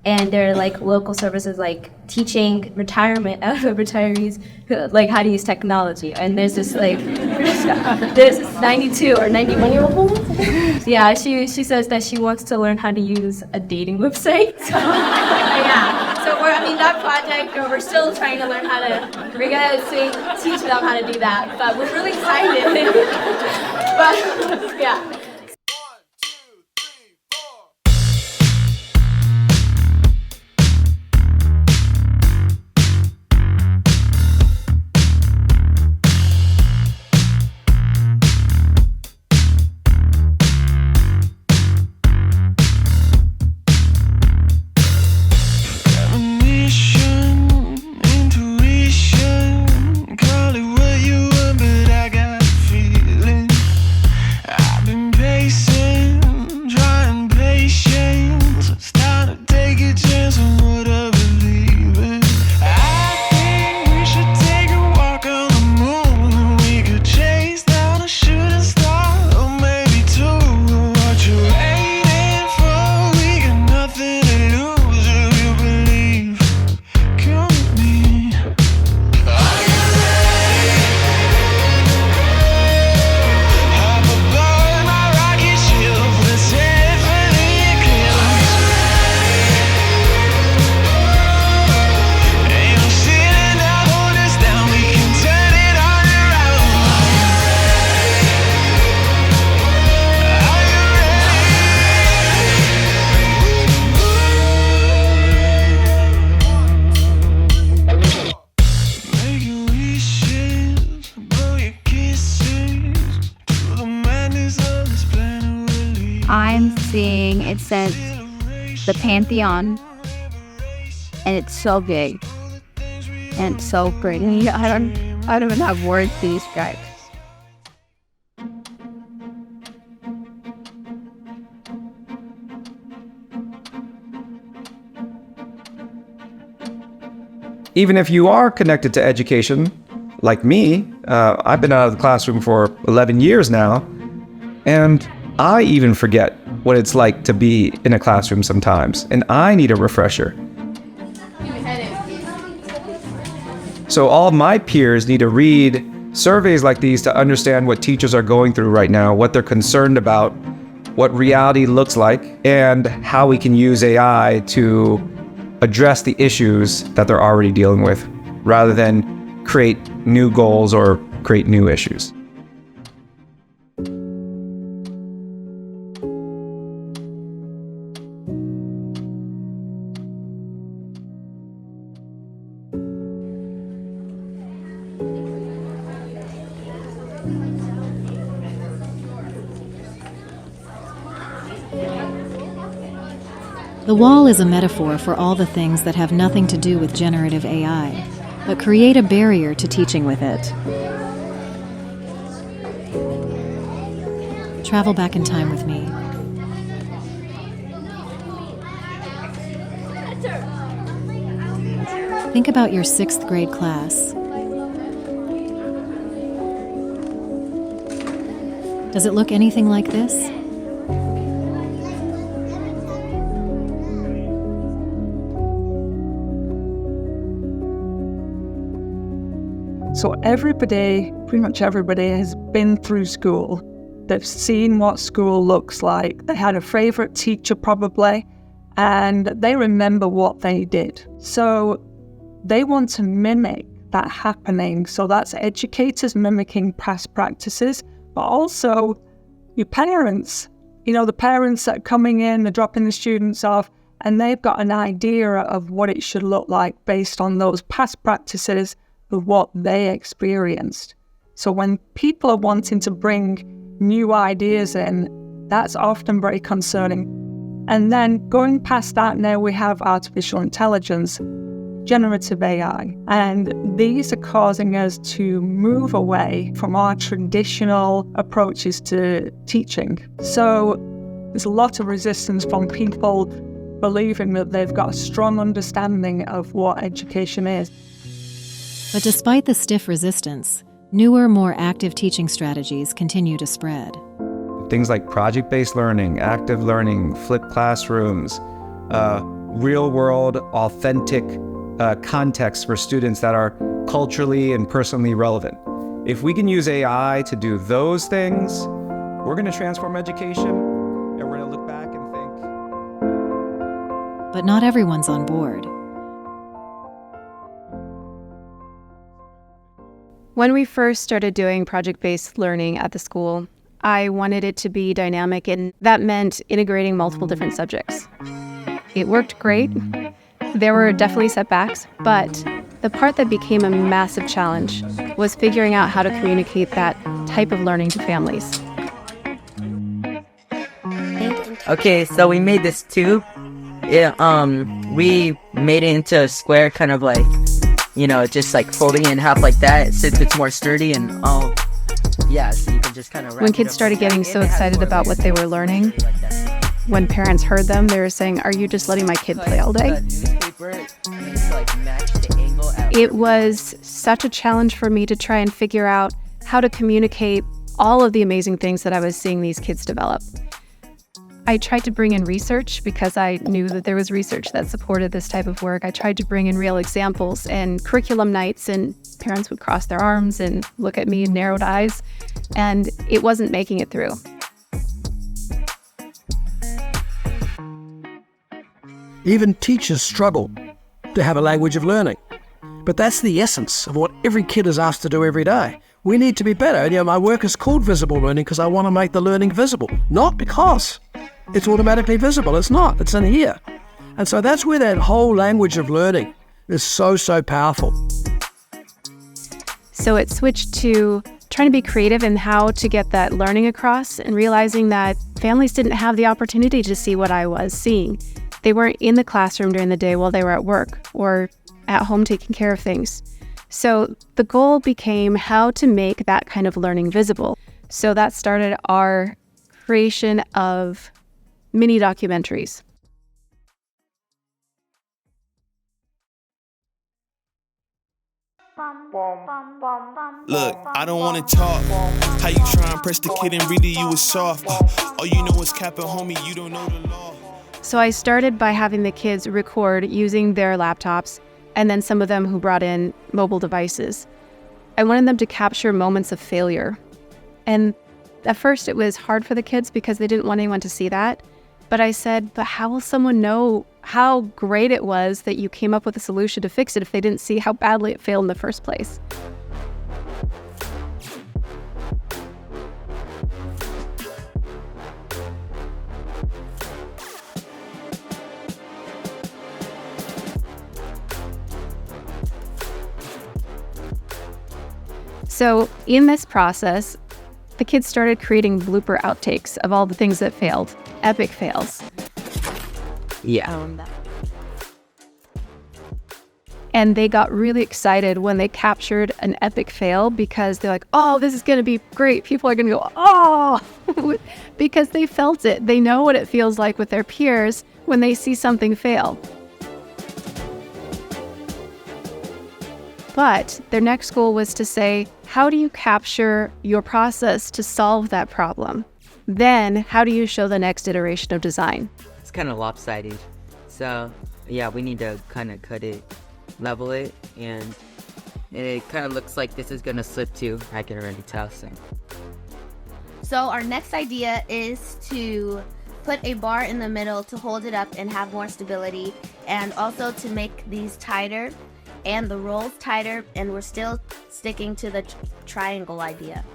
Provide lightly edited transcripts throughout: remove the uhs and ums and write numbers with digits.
and they're like local services like teaching retirees like how to use technology. And there's this like there's this 92 or 91-year-old woman. Yeah, she says that she wants to learn how to use a dating website. So, yeah. So that project, we're still trying to learn how to. We're gonna teach them how to do that. But we're really excited. But yeah. I'm seeing, it says the Pantheon, and it's so big and it's so pretty. I don't even have words to describe. Even if you are connected to education, like me, I've been out of the classroom for 11 years now, and I even forget what it's like to be in a classroom sometimes, and I need a refresher. So all my peers need to read surveys like these to understand what teachers are going through right now, what they're concerned about, what reality looks like, and how we can use AI to address the issues that they're already dealing with, rather than create new goals or create new issues. The wall is a metaphor for all the things that have nothing to do with generative AI, but create a barrier to teaching with it. Travel back in time with me. Think about your 6th grade class. Does it look anything like this? So everybody, pretty much everybody, has been through school. They've seen what school looks like. They had a favorite teacher probably, and they remember what they did. So they want to mimic that happening. So that's educators mimicking past practices, but also your parents. You know, the parents that are coming in, they're dropping the students off, and they've got an idea of what it should look like based on those past practices of what they experienced. So when people are wanting to bring new ideas in, that's often very concerning. And then going past that, now we have artificial intelligence, generative AI, and these are causing us to move away from our traditional approaches to teaching. So there's a lot of resistance from people believing that they've got a strong understanding of what education is. But despite the stiff resistance, newer, more active teaching strategies continue to spread. Things like project-based learning, active learning, flipped classrooms, real world, authentic contexts for students that are culturally and personally relevant. If we can use AI to do those things, we're going to transform education, and we're going to look back and think. But not everyone's on board. When we first started doing project-based learning at the school, I wanted it to be dynamic, and that meant integrating multiple different subjects. It worked great. There were definitely setbacks, but the part that became a massive challenge was figuring out how to communicate that type of learning to families. Okay, so we made this tube. We made it into a square, kind of like, just like folding it in half like that, since it's more sturdy and all. Yeah, so you can just kind of. When kids started getting so excited about what they were learning, when parents heard them, they were saying, "Are you just letting my kid play all day?" It was such a challenge for me to try and figure out how to communicate all of the amazing things that I was seeing these kids develop. I tried to bring in research because I knew that there was research that supported this type of work. I tried to bring in real examples and curriculum nights, and parents would cross their arms and look at me in narrowed eyes, and it wasn't making it through. Even teachers struggle to have a language of learning. But that's the essence of what every kid is asked to do every day. We need to be better. My work is called visible learning because I want to make the learning visible, not because it's automatically visible. It's not. It's in here. And so that's where that whole language of learning is so powerful. So it switched to trying to be creative in how to get that learning across, and realizing that families didn't have the opportunity to see what I was seeing. They weren't in the classroom during the day while they were at work or at home taking care of things. So the goal became how to make that kind of learning visible. So that started our creation of mini documentaries. Look, I don't wanna talk. How you try and press the kid and read it, you was soft. All you know is capping, homie, you don't know the law. So I started by having the kids record using their laptops, and then some of them who brought in mobile devices. I wanted them to capture moments of failure. And at first it was hard for the kids because they didn't want anyone to see that. But I said, but how will someone know how great it was that you came up with a solution to fix it if they didn't see how badly it failed in the first place? So in this process, the kids started creating blooper outtakes of all the things that failed, epic fails. Yeah. And they got really excited when they captured an epic fail because they're like, oh, this is going to be great. People are going to go, oh, because they felt it. They know what it feels like with their peers when they see something fail. But their next goal was to say, how do you capture your process to solve that problem? Then, how do you show the next iteration of design? It's kind of lopsided. So, yeah, we need to kind of cut it, level it, and it kind of looks like this is going to slip too. I can already tell. So our next idea is to put a bar in the middle to hold it up and have more stability, and also to make these tighter and the rolls tighter, and we're still sticking to the triangle idea.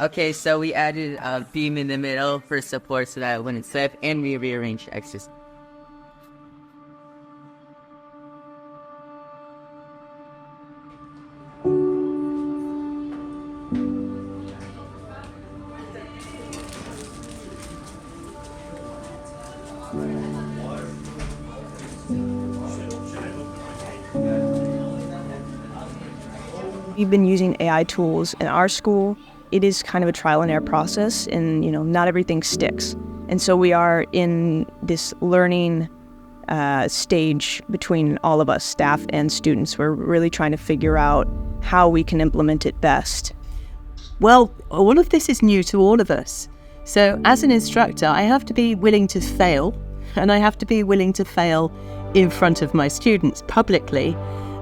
Okay, so we added a beam in the middle for support so that it wouldn't slip, and we rearranged X's. We've been using AI tools in our school. It is kind of a trial and error process, and not everything sticks. And so we are in this learning stage between all of us, staff and students. We're really trying to figure out how we can implement it best. Well, all of this is new to all of us. So as an instructor, I have to be willing to fail, and I have to be willing to fail in front of my students publicly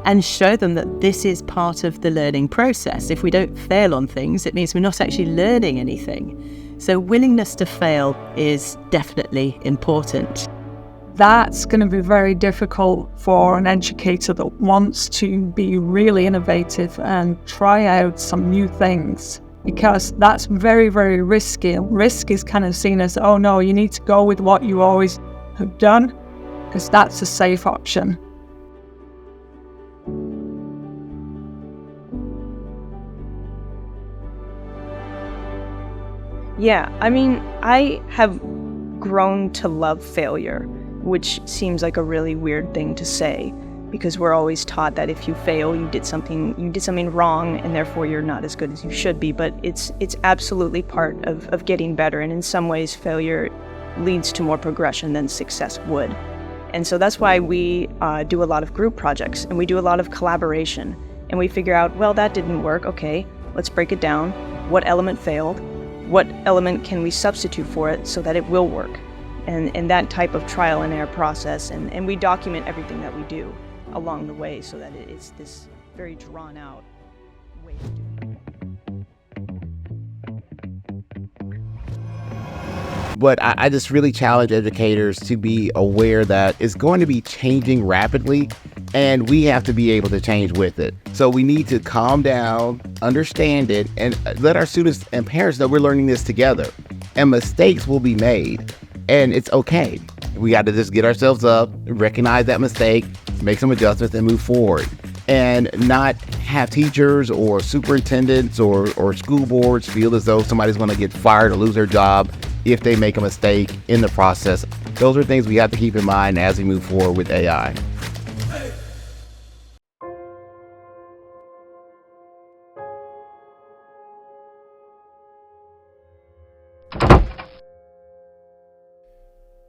and show them that this is part of the learning process. If we don't fail on things, it means we're not actually learning anything. So willingness to fail is definitely important. That's going to be very difficult for an educator that wants to be really innovative and try out some new things, because that's very, very risky. Risk is kind of seen as, oh no, you need to go with what you always have done, because that's a safe option. Yeah, I mean, I have grown to love failure, which seems like a really weird thing to say, because we're always taught that if you fail, you did something wrong, and therefore you're not as good as you should be. But it's absolutely part of getting better, and in some ways, failure leads to more progression than success would. And so that's why we do a lot of group projects, and we do a lot of collaboration, and we figure out, well, that didn't work. Okay, let's break it down. What element failed? What element can we substitute for it so that it will work? And that type of trial and error process, and we document everything that we do along the way so that it's this very drawn out way of doing it. But I just really challenge educators to be aware that it's going to be changing rapidly, and we have to be able to change with it. So we need to calm down, understand it, and let our students and parents know we're learning this together. And mistakes will be made. And it's okay. We got to just get ourselves up, recognize that mistake, make some adjustments, and move forward. And not have teachers or superintendents or school boards feel as though somebody's going to get fired or lose their job if they make a mistake in the process. Those are things we have to keep in mind as we move forward with AI.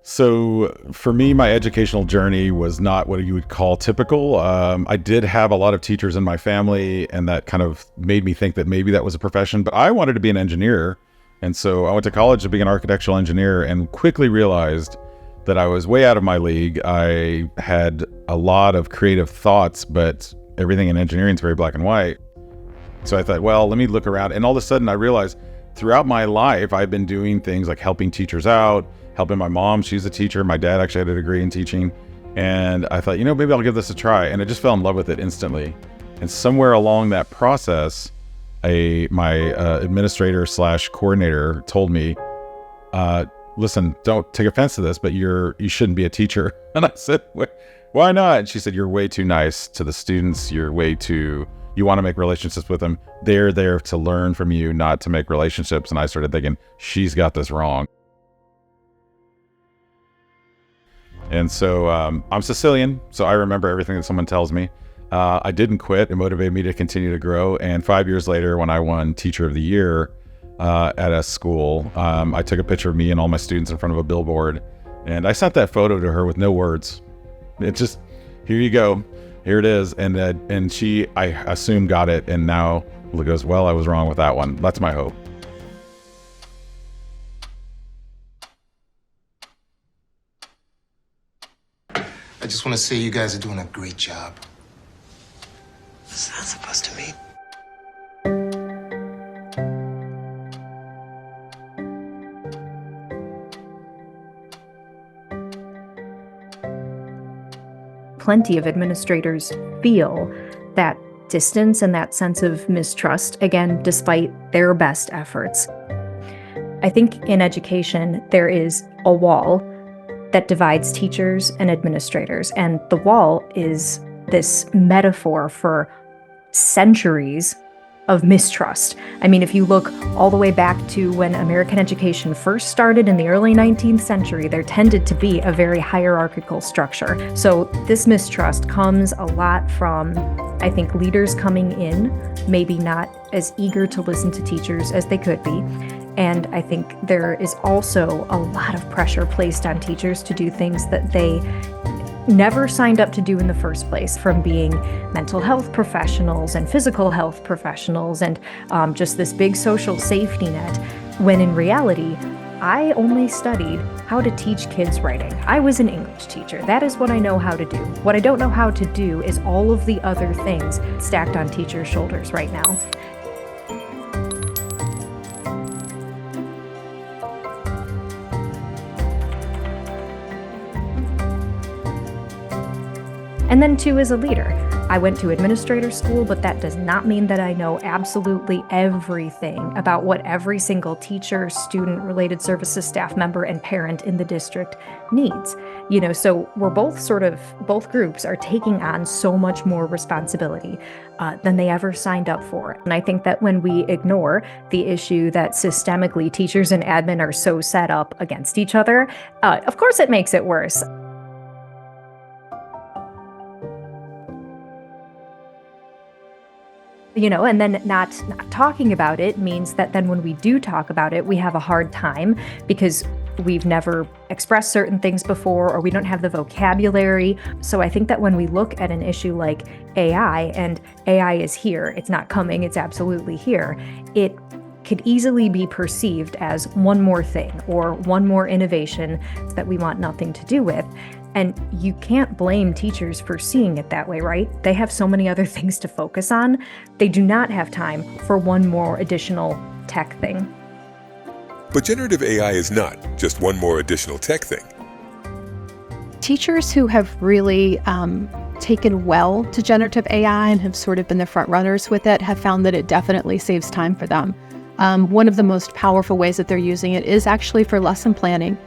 So for me, my educational journey was not what you would call typical. I did have a lot of teachers in my family, and that kind of made me think that maybe that was a profession, but I wanted to be an engineer. And so I went to college to be an architectural engineer and quickly realized that I was way out of my league. I had a lot of creative thoughts, but everything in engineering is very black and white. So I thought, well, let me look around. And all of a sudden I realized throughout my life, I've been doing things like helping teachers out, helping my mom. She's a teacher. My dad actually had a degree in teaching. And I thought, maybe I'll give this a try. And I just fell in love with it instantly. And somewhere along that process, my administrator / coordinator told me, listen, don't take offense to this, but you shouldn't be a teacher. And I said, why not? And she said, you're way too nice to the students. You want to make relationships with them. They're there to learn from you, not to make relationships. And I started thinking, she's got this wrong. And so I'm Sicilian, so I remember everything that someone tells me. I didn't quit. It motivated me to continue to grow. And 5 years later, when I won Teacher of the Year at a school, I took a picture of me and all my students in front of a billboard. And I sent that photo to her with no words. It just, here you go. Here it is. And she, I assume, got it. And now goes, well, I was wrong with that one. That's my hope. I just want to say you guys are doing a great job. What's that supposed to mean? Plenty of administrators feel that distance and that sense of mistrust, again, despite their best efforts. I think in education, there is a wall that divides teachers and administrators. And the wall is this metaphor for centuries of mistrust. I mean, if you look all the way back to when American education first started in the early 19th century, there tended to be a very hierarchical structure. So this mistrust comes a lot from, I think, leaders coming in, maybe not as eager to listen to teachers as they could be. And I think there is also a lot of pressure placed on teachers to do things that they never signed up to do in the first place, from being mental health professionals and physical health professionals and just this big social safety net, when in reality, I only studied how to teach kids writing. I was an English teacher. That is what I know how to do. What I don't know how to do is all of the other things stacked on teachers' shoulders right now. And then too, as a leader, I went to administrator school, but that does not mean that I know absolutely everything about what every single teacher, student, related services staff member, and parent in the district needs. So we're both groups are taking on so much more responsibility than they ever signed up for. And I think that when we ignore the issue that systemically teachers and admin are so set up against each other, of course it makes it worse. And then not talking about it means that then when we do talk about it, we have a hard time because we've never expressed certain things before, or we don't have the vocabulary. So I think that when we look at an issue like AI, and AI is here, it's not coming, it's absolutely here, it could easily be perceived as one more thing or one more innovation that we want nothing to do with. And you can't blame teachers for seeing it that way, right? They have so many other things to focus on. They do not have time for one more additional tech thing. But generative AI is not just one more additional tech thing. Teachers who have really taken well to generative AI and have sort of been the front runners with it have found that it definitely saves time for them. One of the most powerful ways that they're using it is actually for lesson planning.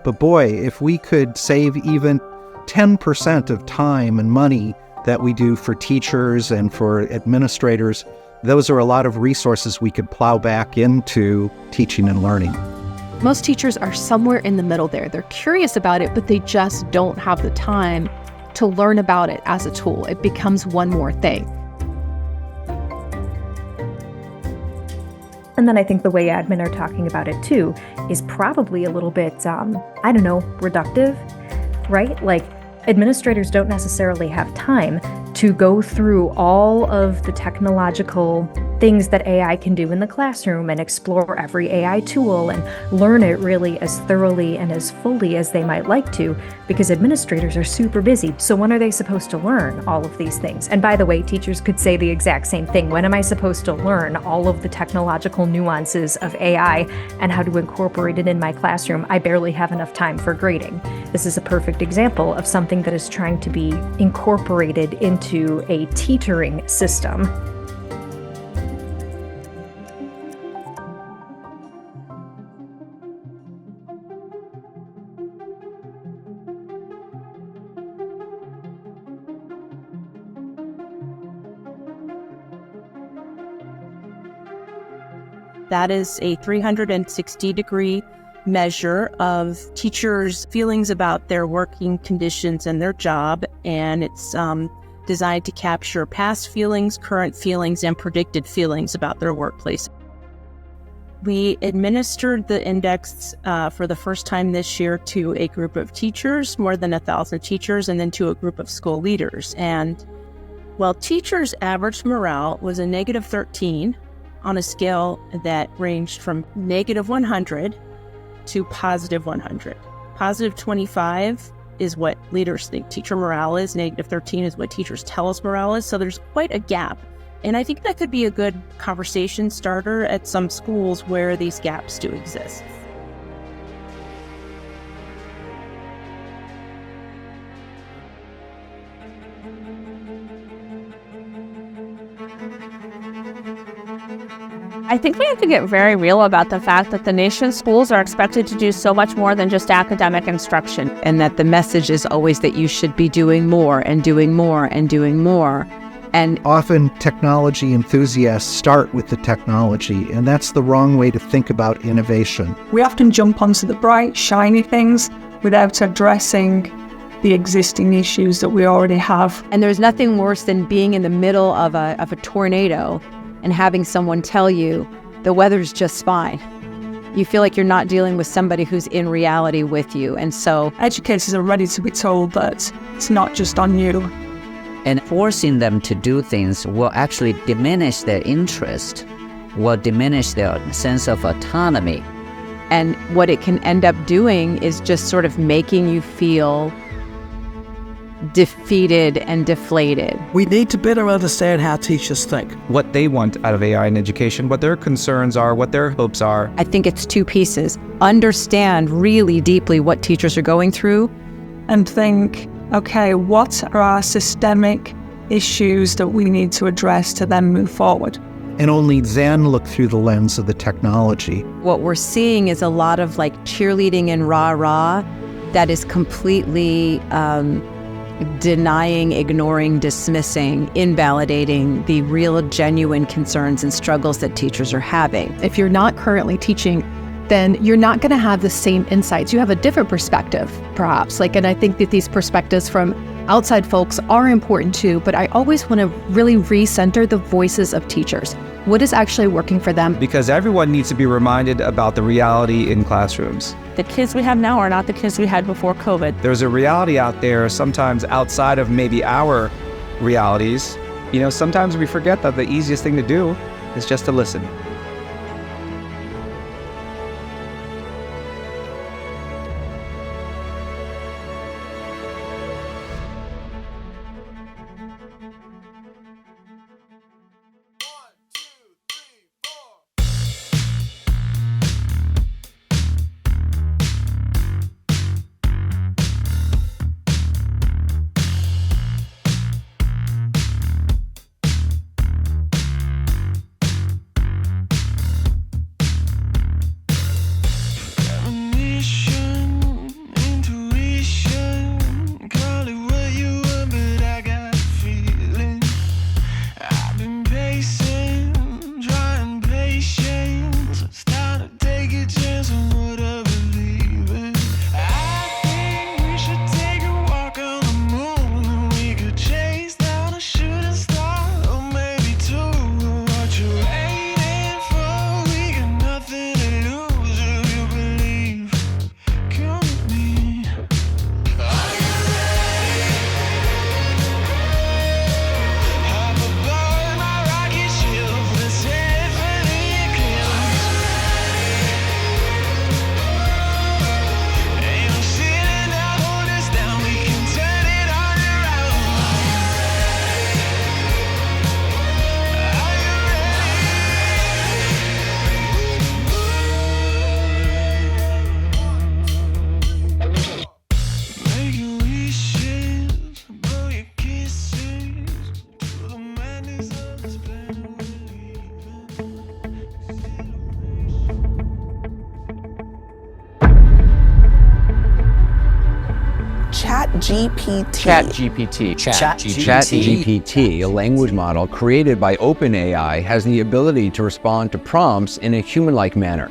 But boy, if we could save even 10% of time and money that we do for teachers and for administrators, those are a lot of resources we could plow back into teaching and learning. Most teachers are somewhere in the middle there. They're curious about it, but they just don't have the time to learn about it as a tool. It becomes one more thing. And then I think the way admin are talking about it too is probably a little bit, reductive, right? Like, administrators don't necessarily have time to go through all of the technological things that AI can do in the classroom and explore every AI tool and learn it really as thoroughly and as fully as they might like to, because administrators are super busy. So when are they supposed to learn all of these things? And by the way, teachers could say the exact same thing. When am I supposed to learn all of the technological nuances of AI and how to incorporate it in my classroom? I barely have enough time for grading. This is a perfect example of something that is trying to be incorporated into a teetering system. That is a 360-degree measure of teachers' feelings about their working conditions and their job, and it's designed to capture past feelings, current feelings, and predicted feelings about their workplace. We administered the index for the first time this year to a group of teachers, more than 1,000 teachers, and then to a group of school leaders. And while teachers' average morale was a -13 on a scale that ranged from -100 to +100. +25 is what leaders think teacher morale is. -13 is what teachers tell us morale is. So there's quite a gap. And I think that could be a good conversation starter at some schools where these gaps do exist. I think we have to get very real about the fact that the nation's schools are expected to do so much more than just academic instruction. And that the message is always that you should be doing more and doing more and doing more. And often technology enthusiasts start with the technology, and that's the wrong way to think about innovation. We often jump onto the bright, shiny things without addressing the existing issues that we already have. And there's nothing worse than being in the middle of a tornado and having someone tell you the weather's just fine. You feel like you're not dealing with somebody who's in reality with you. And so educators are ready to be told that it's not just on you. And forcing them to do things will actually diminish their interest, will diminish their sense of autonomy. And what it can end up doing is just sort of making you feel defeated and deflated. We need to better understand how teachers think. What they want out of AI in education, what their concerns are, what their hopes are. I think it's two pieces. Understand really deeply what teachers are going through. And think, okay, what are our systemic issues that we need to address to then move forward? And only then look through the lens of the technology. What we're seeing is a lot of like cheerleading and rah-rah that is completely denying, ignoring, dismissing, invalidating the real genuine concerns and struggles that teachers are having. If you're not currently teaching, then you're not going to have the same insights. You have a different perspective, perhaps. And I think that these perspectives from outside folks are important too, but I always want to really recenter the voices of teachers. What is actually working for them? Because everyone needs to be reminded about the reality in classrooms. The kids we have now are not the kids we had before COVID. There's a reality out there, sometimes outside of maybe our realities. Sometimes we forget that the easiest thing to do is just to listen. ChatGPT, a language model created by OpenAI, has the ability to respond to prompts in a human-like manner.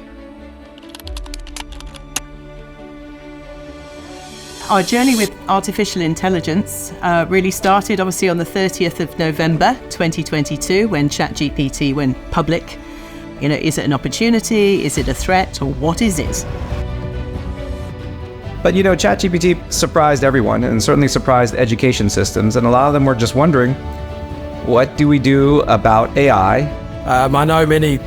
Our journey with artificial intelligence really started obviously on the 30th of November 2022 when ChatGPT went public. Is it an opportunity? Is it a threat? Or what is it? But ChatGPT surprised everyone and certainly surprised education systems. And a lot of them were just wondering, what do we do about AI? I know many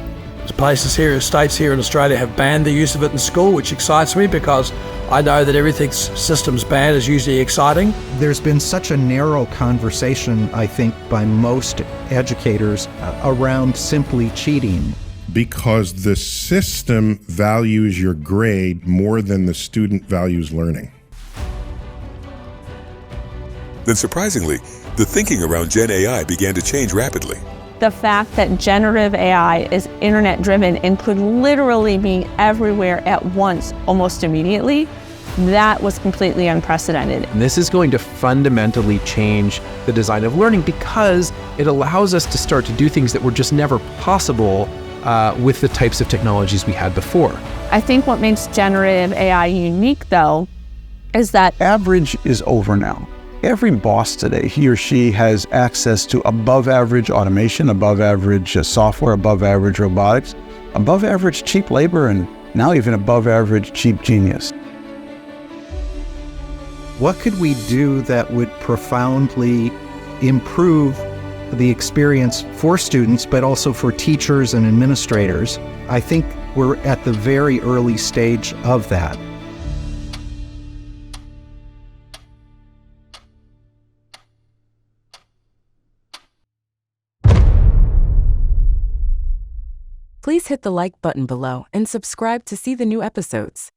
places here, states here in Australia have banned the use of it in school, which excites me because I know that everything's systems banned is usually exciting. There's been such a narrow conversation, I think, by most educators around simply cheating. Because the system values your grade more than the student values learning. Then surprisingly, the thinking around Gen AI began to change rapidly. The fact that generative AI is internet-driven and could literally be everywhere at once, almost immediately, that was completely unprecedented. And this is going to fundamentally change the design of learning because it allows us to start to do things that were just never possible with the types of technologies we had before. I think what makes generative AI unique, though, is that average is over now. Every boss today, he or she has access to above average automation, above average software, above average robotics, above average cheap labor, and now even above average cheap genius. What could we do that would profoundly improve the experience for students, but also for teachers and administrators? I think we're at the very early stage of that. Please hit the like button below and subscribe to see the new episodes.